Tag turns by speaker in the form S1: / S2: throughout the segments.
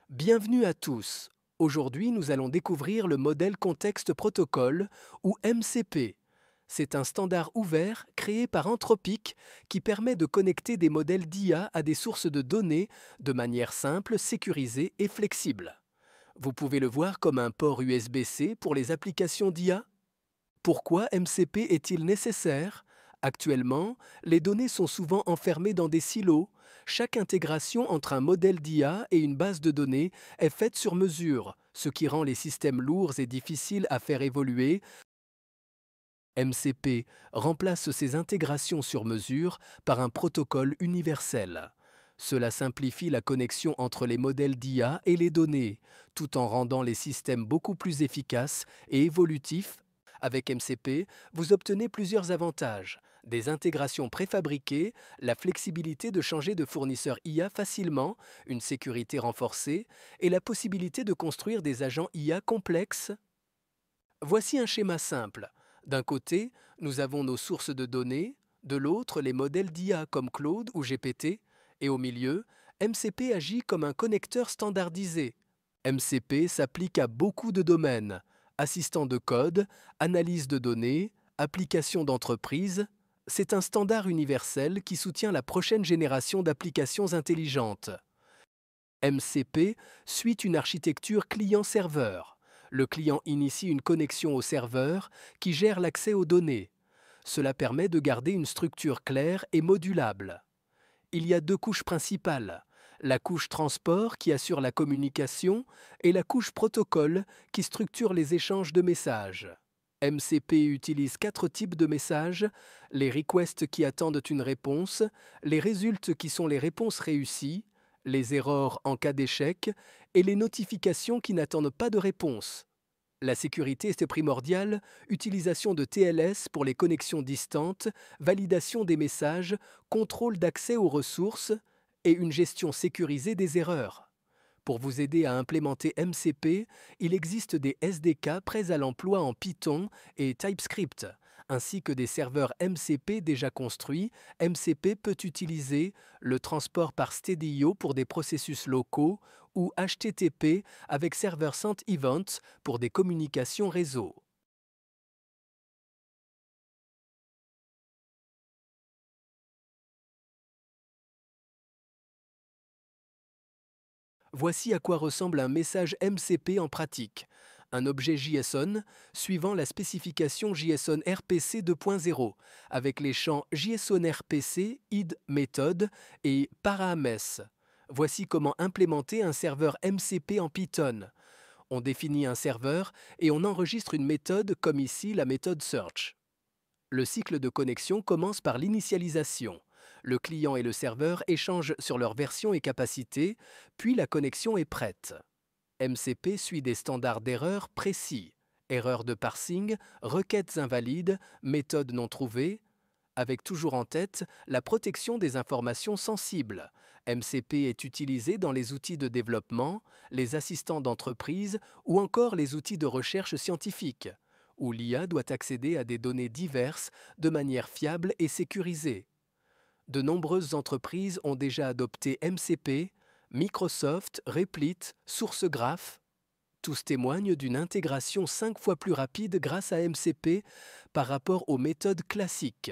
S1: Bienvenue à tous. Aujourd'hui, nous allons découvrir le modèle contexte protocole ou MCP. C'est un standard ouvert créé par Anthropic qui permet de connecter des modèles d'IA à des sources de données de manière simple, sécurisée et flexible. Vous pouvez le voir comme un port USB-C pour les applications d'IA. Pourquoi MCP est-il nécessaire? Actuellement, les données sont souvent enfermées dans des silos. Chaque intégration entre un modèle d'IA et une base de données est faite sur mesure, ce qui rend les systèmes lourds et difficiles à faire évoluer. MCP remplace ces intégrations sur mesure par un protocole universel. Cela simplifie la connexion entre les modèles d'IA et les données, tout en rendant les systèmes beaucoup plus efficaces et évolutifs. Avec MCP, vous obtenez plusieurs avantages: des intégrations préfabriquées, la flexibilité de changer de fournisseur IA facilement, une sécurité renforcée et la possibilité de construire des agents IA complexes. Voici un schéma simple. D'un côté, nous avons nos sources de données, de l'autre, les modèles d'IA comme Claude ou GPT, et au milieu, MCP agit comme un connecteur standardisé. MCP s'applique à beaucoup de domaines: assistant de code, analyse de données, applications d'entreprise. C'est un standard universel qui soutient la prochaine génération d'applications intelligentes. MCP suit une architecture client-serveur. Le client initie une connexion au serveur qui gère l'accès aux données. Cela permet de garder une structure claire et modulable. Il y a deux couches principales: la couche transport qui assure la communication et la couche protocole qui structure les échanges de messages. MCP utilise 4 types de messages: les requests qui attendent une réponse, les résults qui sont les réponses réussies, les erreurs en cas d'échec et les notifications qui n'attendent pas de réponse. La sécurité est primordiale: utilisation de TLS pour les connexions distantes, validation des messages, contrôle d'accès aux ressources et une gestion sécurisée des erreurs. Pour vous aider à implémenter MCP, il existe des SDK prêts à l'emploi en Python et TypeScript, ainsi que des serveurs MCP déjà construits. MCP peut utiliser le transport par Stdio pour des processus locaux ou HTTP avec serveur Sent Events pour des communications réseau. Voici à quoi ressemble un message MCP en pratique. Un objet JSON suivant la spécification JSON RPC 2.0 avec les champs JSON RPC, id méthode et parames. Voici comment implémenter un serveur MCP en Python. On définit un serveur et on enregistre une méthode comme ici la méthode search. Le cycle de connexion commence par l'initialisation. Le client et le serveur échangent sur leur version et capacité, puis la connexion est prête. MCP suit des standards d'erreur précis: erreur de parsing, requêtes invalides, méthode non trouvée, avec toujours en tête la protection des informations sensibles. MCP est utilisé dans les outils de développement, les assistants d'entreprise ou encore les outils de recherche scientifique, où l'IA doit accéder à des données diverses de manière fiable et sécurisée. De nombreuses entreprises ont déjà adopté MCP: Microsoft, Replit, SourceGraph. Tous témoignent d'une intégration 5 fois plus rapide grâce à MCP par rapport aux méthodes classiques.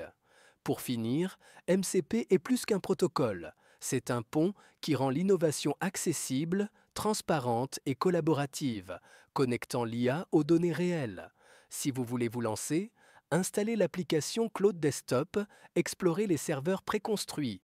S1: Pour finir, MCP est plus qu'un protocole. C'est un pont qui rend l'innovation accessible, transparente et collaborative, connectant l'IA aux données réelles. Si vous voulez vous lancer, installez l'application Claude Desktop, explorez les serveurs préconstruits,